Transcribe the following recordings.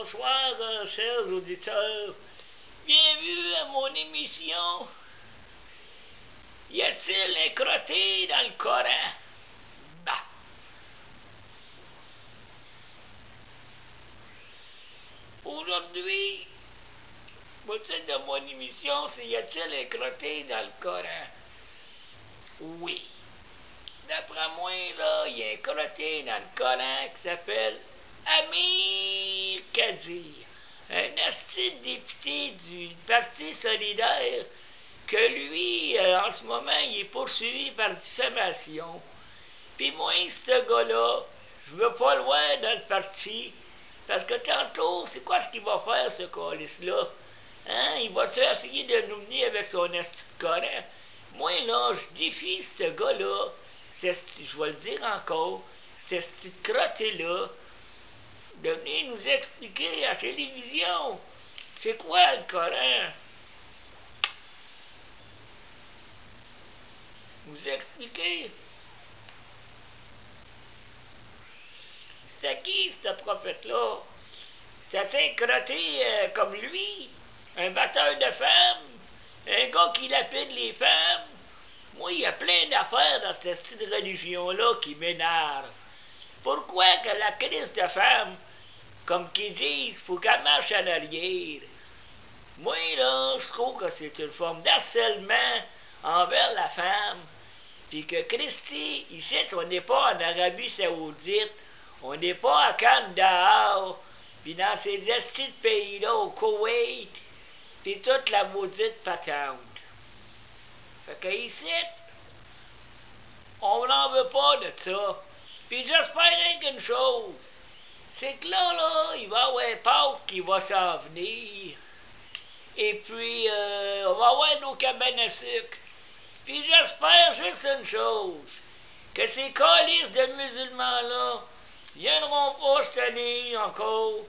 bonsoir, chers auditeurs. Bienvenue à mon émission. Y a-t-il un crotté dans le Coran? Bah. Aujourd'hui, le titre de mon émission, c'est Y a-t-il un crotté dans le Coran? Oui. D'après moi, là, il y a un crotté dans le Coran qui s'appelle Amir Kadir, un asti député du Parti solidaire que lui, en ce moment, il est poursuivi par diffamation. Puis moi, ce gars-là, je veux pas le voir dans le parti, parce que tantôt, c'est quoi ce qu'il va faire, ce calice-là? Hein? Il va essayer de nous mener avec son esti de Coran. Moi, là, je défie ce gars-là, je vais le dire encore, ce petit crotté-là, de venir nous expliquer à la télévision c'est quoi le Coran. Nous expliquer. C'est qui ce prophète-là? C'est un crotté comme lui, un batteur de femmes, un gars qui lapide les femmes. Moi, il y a plein d'affaires dans cette style de religion-là qui m'énerve. Pourquoi que la crise de femmes, comme qu'ils disent, faut qu'elle marche en arrière? Moi, là, je trouve que c'est une forme d'harcèlement envers la femme. Puis que Christy, ici, on n'est pas en Arabie Saoudite, on n'est pas à Kandahar, puis dans ces petits pays-là, au Koweït, puis toute la maudite patente. Fait que ici, on n'en veut pas de ça. Puis j'espère rien qu'une chose, c'est que là, il va y avoir Pâques qui va s'en venir. Et puis, on va avoir nos cabanes à sucre. Puis j'espère juste une chose, que ces calices de musulmans-là viendront pas cette année encore.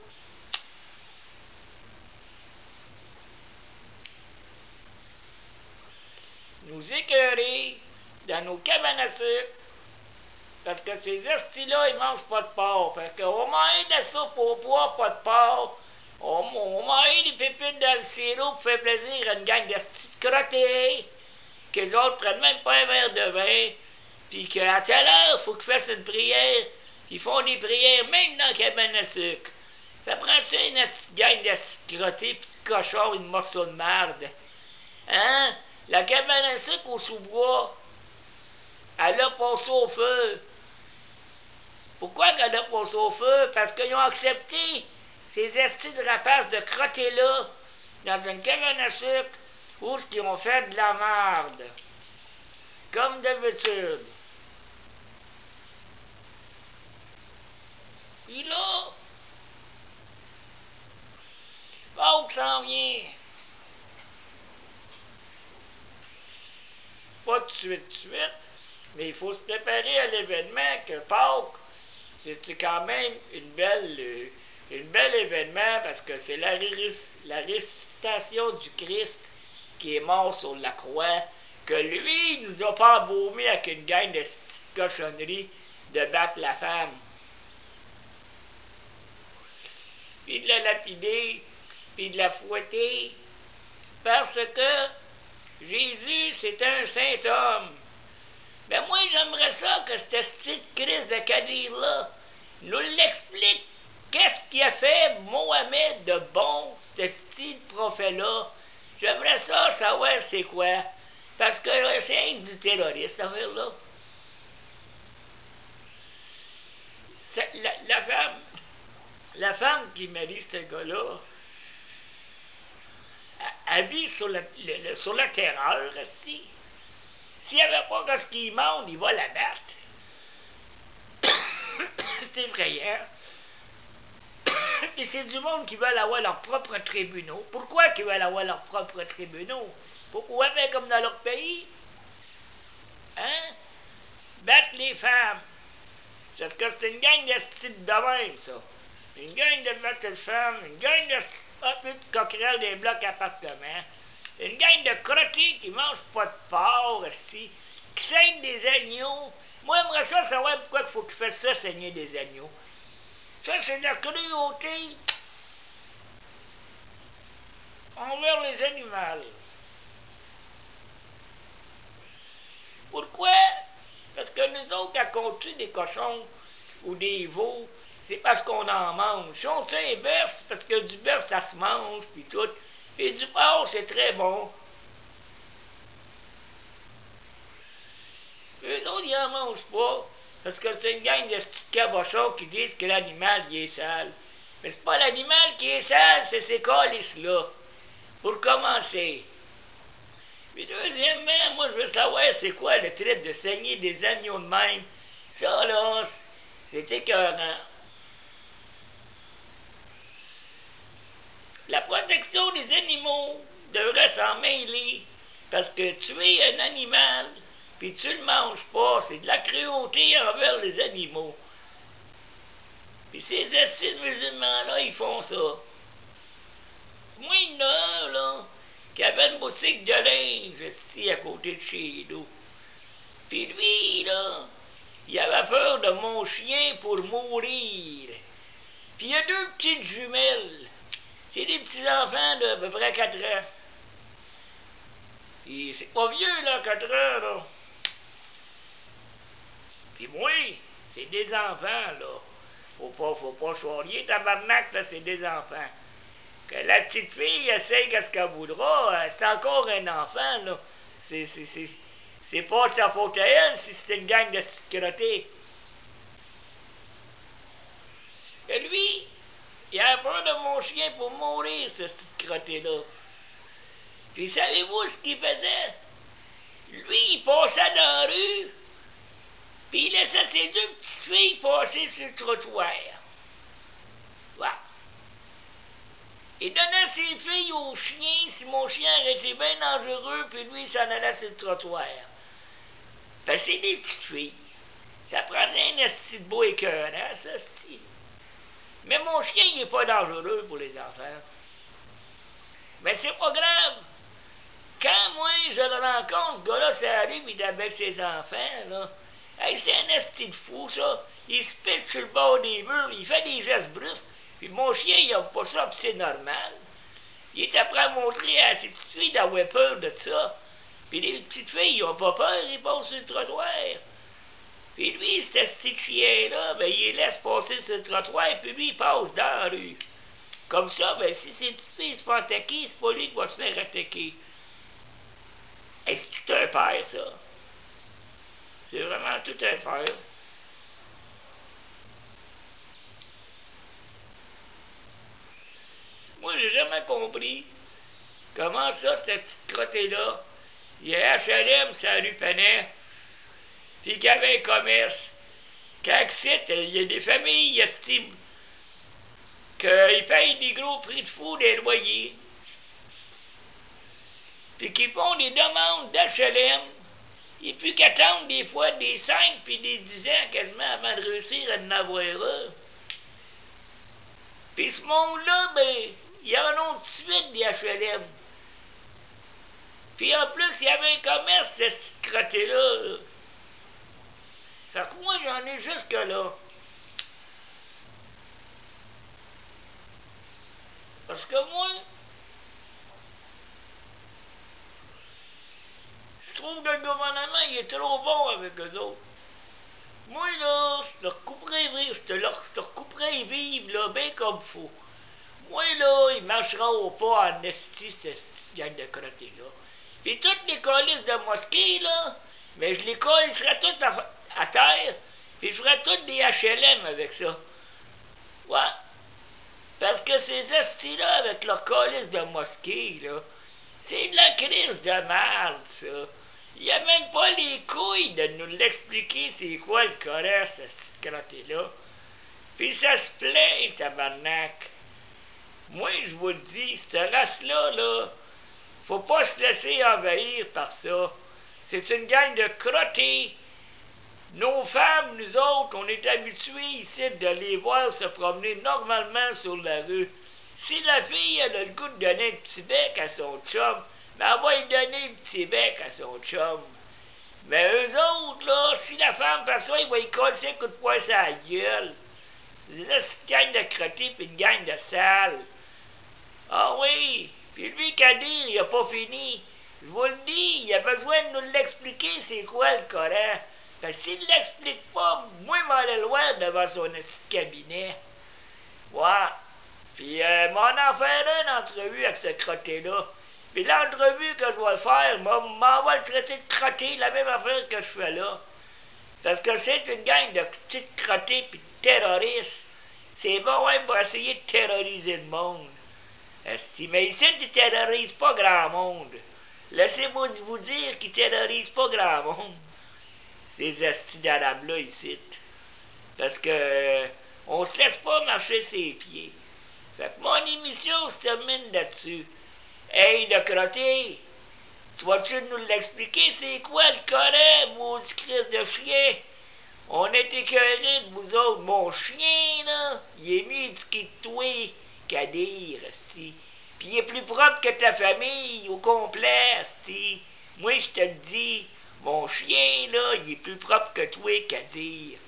Nous écœurer dans nos cabanes à sucre, parce que ces hosties-là, ils mangent pas de porc. Fait qu'on mange de la soupe au pois, pas de porc. On mange des pépites dans le sirop pour faire plaisir à une gang de petites crottés, qu'eux autres prennent même pas un verre de vin, puis qu'à telle heure, il faut qu'ils fassent une prière. Ils font des prières même dans la cabane à sucre. Ça prend-tu une petite gang de petites crottées, puis de cochons, une morceau de marde? Hein? La cabane à sucre au sous-bois, elle a passé au feu. Pourquoi qu'elle a passé au feu? Parce qu'ils ont accepté ces estis de rapaces de crottés-là dans une cabane à sucre où ils ont fait de la merde. Comme d'habitude. Puis là, Pâques s'en vient. Pas de suite, mais il faut se préparer à l'événement que Pâques, c'est quand même une belle événement parce que c'est la ressuscitation du Christ qui est mort sur la croix, que lui, il nous a pas embaumé avec une gang de cochonneries de battre la femme, puis de la lapider, puis de la fouetter, parce que Jésus, c'est un saint homme. Ben moi, j'aimerais ça que cette petite crise de Kadir-là nous l'explique. Qu'est-ce qu'il a fait Mohamed de bon, ce petit prophète-là? J'aimerais ça savoir c'est quoi. Parce que c'est du terroriste, cette affaire-là. La femme qui marie ce gars-là, elle vit sur la terreur, aussi. S'il n'y avait pas ce qu'il demande, il va la battre. C'est effrayant. Et c'est du monde qui veulent avoir leurs propres tribunaux. Pourquoi qu'ils veulent avoir leurs propres tribunaux? Pourquoi faire comme dans leur pays? Hein? Battre les femmes. Parce que c'est une gang de type de même, ça. Une gang de battre les femmes, une gang de coquerelles des blocs appartements. Une gang de crottés qui mangent pas de porc, qui saignent des agneaux. Moi, j'aimerais ça savoir pourquoi il faut qu'ils fassent ça, saigner des agneaux. Ça, c'est de la cruauté. envers les animaux. Pourquoi? Parce que nous autres, quand on tue des cochons ou des veaux, c'est parce qu'on en mange. Si on tue un bœuf, c'est parce que du bœuf, ça se mange, puis tout. Et du porc, c'est très bon. Eux autres, ils n'en mangent pas, parce que c'est une gang de petits cabochons qui disent que l'animal, il est sale. Mais c'est pas l'animal qui est sale, c'est ces calices-là. Pour commencer. Puis deuxièmement, moi, je veux savoir c'est quoi le trait de saigner des agneaux de même. Ça, là, c'est écœurant. La protection des animaux devrait s'en mêler, parce que tuer un animal, puis tu le manges pas, c'est de la cruauté envers les animaux. Puis ces assis musulmans-là, ils font ça. Moi, il y en a un, là, qui avait une boutique de linge, ici, à côté de chez nous. Puis lui, là, il avait peur de mon chien pour mourir. Puis il y a 2 petites jumelles. C'est des petits-enfants d'à peu près 4 ans. Et c'est pas vieux, là, 4 ans, là. Puis moi, c'est des enfants, là. Faut pas choyer, tabarnak, là, c'est des enfants. Que la petite fille essaye qu'est-ce qu'elle voudra, c'est encore un enfant, là. C'est pas de sa faute à elle si c'est une gang de sécurité. Et lui, il a peur de mon chien pour mourir, ce petit crotté-là. Puis savez-vous ce qu'il faisait? Lui, il passait dans la rue, puis il laissait ses 2 petites filles passer sur le trottoir. Voilà. Il donnait ses filles au chien si mon chien était bien dangereux, puis lui, il s'en allait sur le trottoir. Parce que c'est des petites filles. Ça prenait un esti de beau écœurant, ça, esti. Mais mon chien, il n'est pas dangereux pour les enfants. Mais c'est pas grave. Quand moi, je le rencontre, ce gars-là, c'est la rue, il est avec ses enfants, là. Hey, c'est un esti de fou, ça. Il se pitche sur le bord des murs, il fait des gestes brusques. Puis mon chien, il n'a pas ça, puis c'est normal. Il est après à montrer à ses petites filles d'avoir peur de ça. Puis les petites filles, ils n'ont pas peur, ils passent sur le trottoir. Puis lui, ce petit chien-là, ben, il les laisse passer sur le trottoir, puis lui, il passe dans la rue. Comme ça, ben, si ses petites filles se font attaquer, c'est pas lui qui va se faire attaquer. Hey, c'est tout un père, ça. C'est vraiment tout un père. Moi, j'ai jamais compris comment ça, cette petite crottée-là, il y a HLM, c'est la rue Penet, puis qu'il y avait un commerce. Quand il y a des familles, ils estiment qu'ils payent des gros prix de fou des loyers, puis qu'ils font des demandes d'HLM, et puis qu'ils attendent des fois des 5 puis des 10 ans quasiment avant de réussir à en avoir un. Puis ce monde-là, ben, il y en a tout de suite des HLM. Puis en plus, il y avait un commerce de cette crotté-là. Fait que moi, j'en ai jusque-là. Parce que moi, je trouve que le gouvernement, il est trop bon avec eux autres. Moi, là, je te recouperais vivre, là, bien comme faut. Moi, là, il marchera au pas en esti, cette gang de crottés-là. Puis toutes les colisses de mosquées, là, mais je les collerais toutes à terre, puis je ferais toutes des HLM avec ça. Ouais. Parce que ces estis-là, avec leurs colisses de mosquées, là, c'est de la crise de merde, ça. Il n'y a même pas les couilles de nous l'expliquer c'est quoi le correct, cette crotté-là. Puis ça se plaint, tabarnak. Moi, je vous le dis, cette race-là, là, faut pas se laisser envahir par ça. C'est une gang de crottés. Nos femmes, nous autres, on est habitués ici de les voir se promener normalement sur la rue. Si la fille, elle a le goût de donner un petit bec à son chum, ben elle va lui donner un petit bec à son chum. Mais eux autres, là, si la femme fait ça, ils vont y coller un coup de poing sur la gueule. C'est là, c'est une gang de crottés pis une gang de sales. Ah oui, Puis lui, Kadir, il a pas fini. Je vous le dis, il a besoin de nous l'expliquer, c'est quoi le Coran. Parce que s'il l'explique pas, moi, je vais aller le voir devant son cabinet. Ouais. Puis, m'en a fait une entrevue avec ce crotté-là. Puis l'entrevue que je vais faire, m'en va le traiter de crotté, la même affaire que je fais là. Parce que c'est une gang de petites crottés puis de terroristes. C'est bon, ouais, pour essayer de terroriser le monde. Mais ici, ils ne terrorisent pas grand monde. Laissez-moi vous dire qu'ils ne terrorisent pas grand monde. Ces estis d'arabes-là ici. Parce que on se laisse pas marcher ses pieds. Fait que mon émission se termine là-dessus. Hey, le crotté, tu vas-tu nous l'expliquer, c'est quoi le Coran, maudit Christ de chien? On est écœurés de vous autres. Mon chien, là, il est mieux éduqué de toi qu'à dire, esti. Puis il est plus propre que ta famille au complet, esti. Moi, je te le dis, mon chien, là, il est plus propre que toi qu'à dire.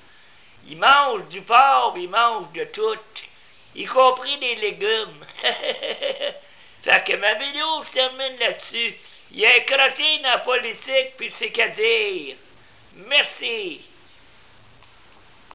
Il mange du porc, il mange de tout, y compris des légumes. Fait que ma vidéo se termine là-dessus. Il y a un crotté dans la politique, puis c'est qu'à dire. Merci.